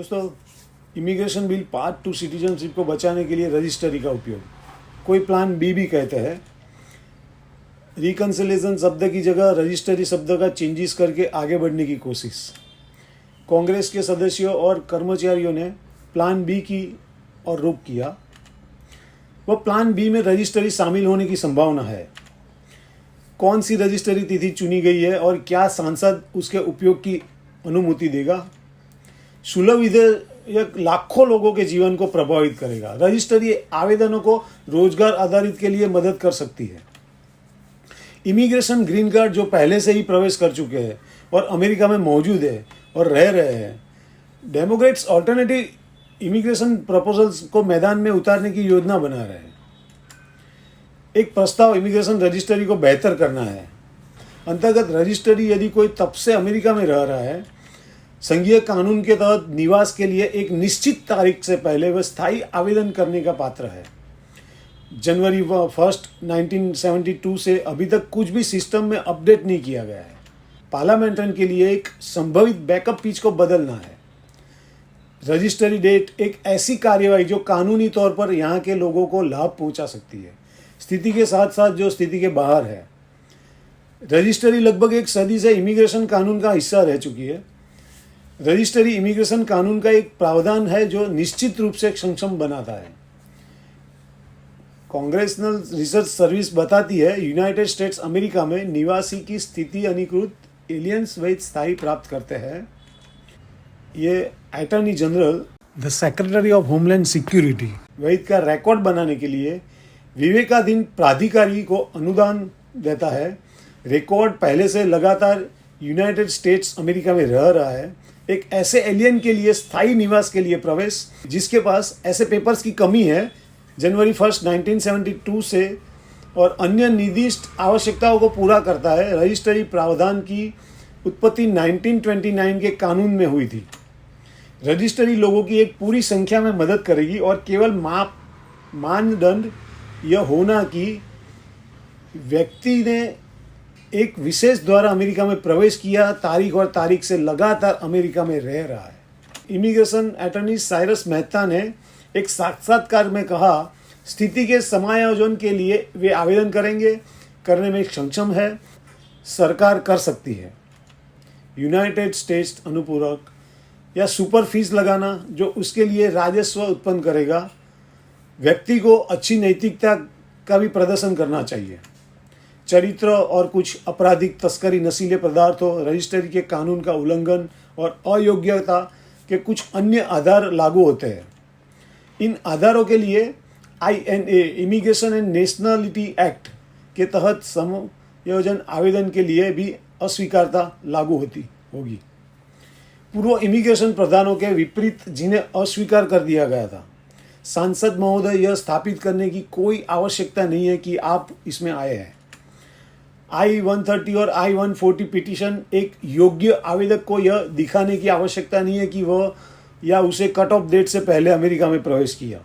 दोस्तों, immigration bill part 2 citizenship को बचाने के लिए रजिस्ट्री का उपयोग, कोई प्लान बी भी कहते हैं। रिकन्सिलेशन शब्द की जगह रजिस्ट्री शब्द का चेंजेस करके आगे बढ़ने की कोशिश। कांग्रेस के सदस्यों और कर्मचारियों ने प्लान बी की और रुख किया। वह प्लान बी में रजिस्ट्री शामिल होने की संभावना है। कौन सी रजिस्ट्री तिथि चुनी गई है और क्या सांसद उसके उपयोग की अनुमति देगा? सुलभ विधेयक लाखों लोगों के जीवन को प्रभावित करेगा। रजिस्ट्री आवेदनों को रोजगार आधारित के लिए मदद कर सकती है। इमिग्रेशन ग्रीन कार्ड जो पहले से ही प्रवेश कर चुके हैं और अमेरिका में मौजूद है और रह रहे हैं, डेमोक्रेट्स ऑल्टरनेटिव इमिग्रेशन प्रपोजल्स को मैदान में उतारने की योजना बना रहे हैं। एक प्रस्ताव इमिग्रेशन रजिस्ट्री को बेहतर करना है। अंतर्गत रजिस्ट्री यदि कोई तब से अमेरिका में रह रहा है, संघीय कानून के तहत निवास के लिए एक निश्चित तारीख से पहले वह स्थायी आवेदन करने का पात्र है। जनवरी 1, 1972 से अभी तक कुछ भी सिस्टम में अपडेट नहीं किया गया है। पार्लियामेंट के लिए एक संभवित बैकअप पिच को बदलना है। रजिस्ट्री डेट एक ऐसी कार्यवाही जो कानूनी तौर पर यहाँ के लोगों को लाभ पहुँचा सकती है, स्थिति के साथ साथ जो स्थिति के बाहर है। रजिस्ट्री लगभग एक सदी से इमिग्रेशन कानून का हिस्सा रह चुकी है। रजिस्ट्री इमिग्रेशन कानून का एक प्रावधान है जो निश्चित रूप से सक्षम बनाता है। कांग्रेसनल रिसर्च सर्विस बताती है यूनाइटेड स्टेट्स अमेरिका में निवासी की स्थिति अधिकृत एलियंस वैध स्थायी प्राप्त करते हैं। ये attorney general, the secretary of homeland security, वैध का रिकॉर्ड बनाने के लिए विवेकाधीन प्राधिकारी को अनुदान देता है। रिकॉर्ड पहले से लगातार यूनाइटेड स्टेट्स अमेरिका में रह रहा है। एक ऐसे एलियन के लिए स्थायी निवास के लिए प्रवेश जिसके पास ऐसे पेपर्स की कमी है, जनवरी 1, 1972 से और अन्य निर्दिष्ट आवश्यकताओं को पूरा करता है। रजिस्ट्री प्रावधान की उत्पत्ति 1929 के कानून में हुई थी। रजिस्ट्री लोगों की एक पूरी संख्या में मदद करेगी और केवल मानदंड यह होना कि व्यक्ति ने एक विशेष द्वारा अमेरिका में प्रवेश किया, तारीख और तारीख से लगातार अमेरिका में रह रहा है। इमिग्रेशन अटॉर्नी साइरस मेहता ने एक साक्षात्कार में कहा, स्थिति के समायोजन के लिए वे आवेदन करने में सक्षम है, सरकार कर सकती है। यूनाइटेड स्टेट्स अनुपूरक या सुपर फीस लगाना जो उसके लिए राजस्व उत्पन्न करेगा। व्यक्ति को अच्छी नैतिकता का भी प्रदर्शन करना चाहिए। चरित्र और कुछ आपराधिक तस्करी, नशीले पदार्थों, रजिस्ट्री के कानून का उल्लंघन और अयोग्यता के कुछ अन्य आधार लागू होते हैं। इन आधारों के लिए INA immigration and nationality act के तहत समायोजन आवेदन के लिए भी अस्वीकारता लागू होगी। पूर्व इमिग्रेशन प्रधानों के विपरीत जिन्हें अस्वीकार कर दिया गया था। सांसद महोदय, यह स्थापित करने की कोई आवश्यकता नहीं है कि आप इसमें आए हैं। I-130 और I-140 पिटीशन एक योग्य आवेदक को यह दिखाने की आवश्यकता नहीं है कि वह या उसे कट ऑफ डेट से पहले अमेरिका में प्रवेश किया,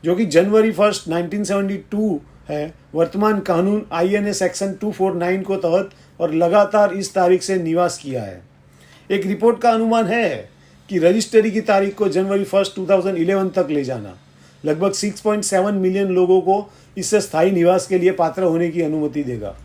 जो कि जनवरी 1, 1972 है। वर्तमान कानून INA सेक्शन 249 को तहत और लगातार इस तारीख से निवास किया है। एक रिपोर्ट का अनुमान है कि रजिस्ट्री की तारीख को जनवरी 1, 2011 तक ले जाना लगभग 6.7 मिलियन लोगों को इससे स्थायी निवास के लिए पात्र होने की अनुमति देगा।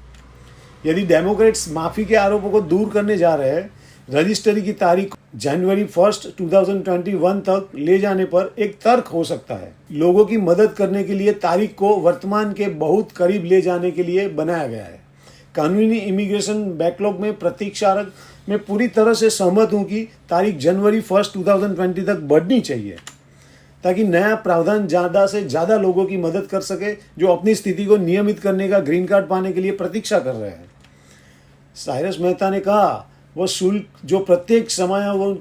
यदि डेमोक्रेट्स माफी के आरोपों को दूर करने जा रहे हैं, रजिस्ट्री की तारीख जनवरी 1, 2021 तक ले जाने पर एक तर्क हो सकता है। लोगों की मदद करने के लिए तारीख को वर्तमान के बहुत करीब ले जाने के लिए बनाया गया है। कानूनी इमिग्रेशन बैकलॉग में प्रतीक्षारत में पूरी तरह से सहमत हूँ कि तारीख जनवरी 1, 2020 तक बढ़नी चाहिए ताकि नया प्रावधान ज़्यादा से ज़्यादा लोगों की मदद कर सके जो अपनी स्थिति को नियमित करने का ग्रीन कार्ड पाने के लिए प्रतीक्षा कर रहे हैं। साइरस मेहता ने कहा, वह शुल्क जो प्रत्येक समायोजन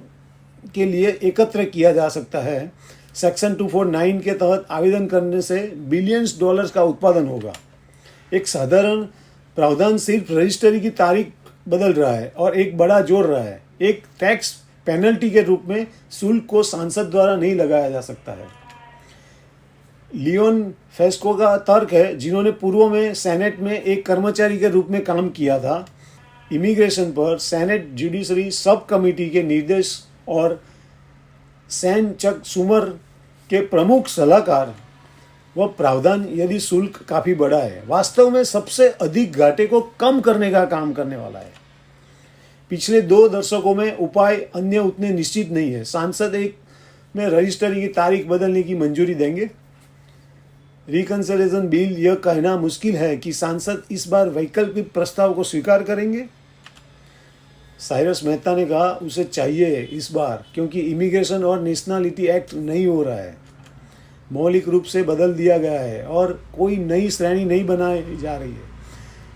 के लिए एकत्र किया जा सकता है, सेक्शन 249 के तहत आवेदन करने से बिलियंस डॉलर्स का उत्पादन होगा। एक साधारण प्रावधान सिर्फ रजिस्ट्री की तारीख बदल रहा है और एक बड़ा जोड़ रहा है। एक टैक्स पेनल्टी के रूप में शुल्क को सांसद द्वारा नहीं लगाया जा सकता है। लियोन फेस्को का तर्क है, जिन्होंने पूर्व में सेनेट में एक कर्मचारी के रूप में काम किया था, इमिग्रेशन पर सेनेट जुडिशरी सब कमेटी के निर्देश और सैन चक सुमर के प्रमुख सलाहकार वह प्रावधान यदि शुल्क काफ़ी बड़ा है, वास्तव में सबसे अधिक घाटे को कम करने का काम करने वाला है। पिछले 2 दशकों में उपाय अन्य उतने निश्चित नहीं है। सांसद एक में रजिस्ट्री की तारीख बदलने की मंजूरी देंगे। रिकंसिलिएशन बिल यह कहना मुश्किल है कि सांसद इस बार वैकल्पिक प्रस्ताव को स्वीकार करेंगे। साइरस मेहता ने कहा उसे चाहिए इस बार, क्योंकि इमिग्रेशन और नेशनलिटी एक्ट नहीं हो रहा है, मौलिक रूप से बदल दिया गया है और कोई नई श्रेणी नहीं बनाई जा रही है।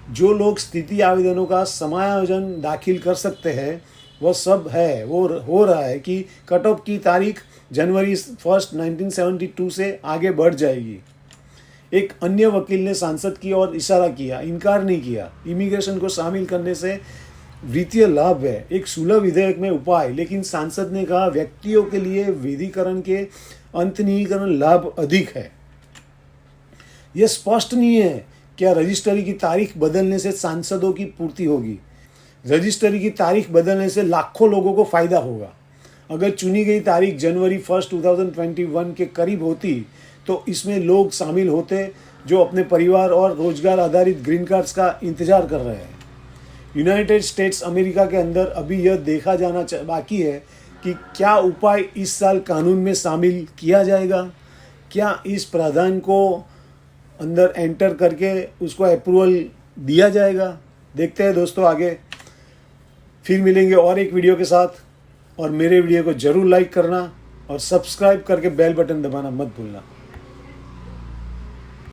जो लोग स्थिति आवेदनों का समायोजन दाखिल कर सकते हैं वह सब है, वो हो रहा है कि कट ऑफ की तारीख जनवरी 1, 1972 से आगे बढ़ जाएगी। एक अन्य वकील ने सांसद की ओर इशारा किया, इनकार नहीं किया। इमिग्रेशन को शामिल करने से वित्तीय लाभ है, एक सुलभ विधेयक में उपाय, लेकिन सांसद ने कहा व्यक्तियों के लिए विधिकरण के अंतर्निहित लाभ अधिक है। यह स्पष्ट नहीं है क्या रजिस्ट्री की तारीख बदलने से सांसदों की पूर्ति होगी। रजिस्ट्री की तारीख बदलने से लाखों लोगों को फायदा होगा। अगर चुनी गई तारीख जनवरी 1, 2021 के करीब होती तो इसमें लोग शामिल होते जो अपने परिवार और रोजगार आधारित ग्रीन कार्ड्स का इंतजार कर रहे हैं। यूनाइटेड स्टेट्स अमेरिका के अंदर अभी यह देखा जाना बाकी है कि क्या उपाय इस साल कानून में शामिल किया जाएगा, क्या इस प्रावधान को अंदर एंटर करके उसको अप्रूवल दिया जाएगा। देखते हैं दोस्तों आगे। फिर मिलेंगे और एक वीडियो के साथ, और मेरे वीडियो को ज़रूर लाइक करना और सब्सक्राइब करके बेल बटन दबाना मत भूलना।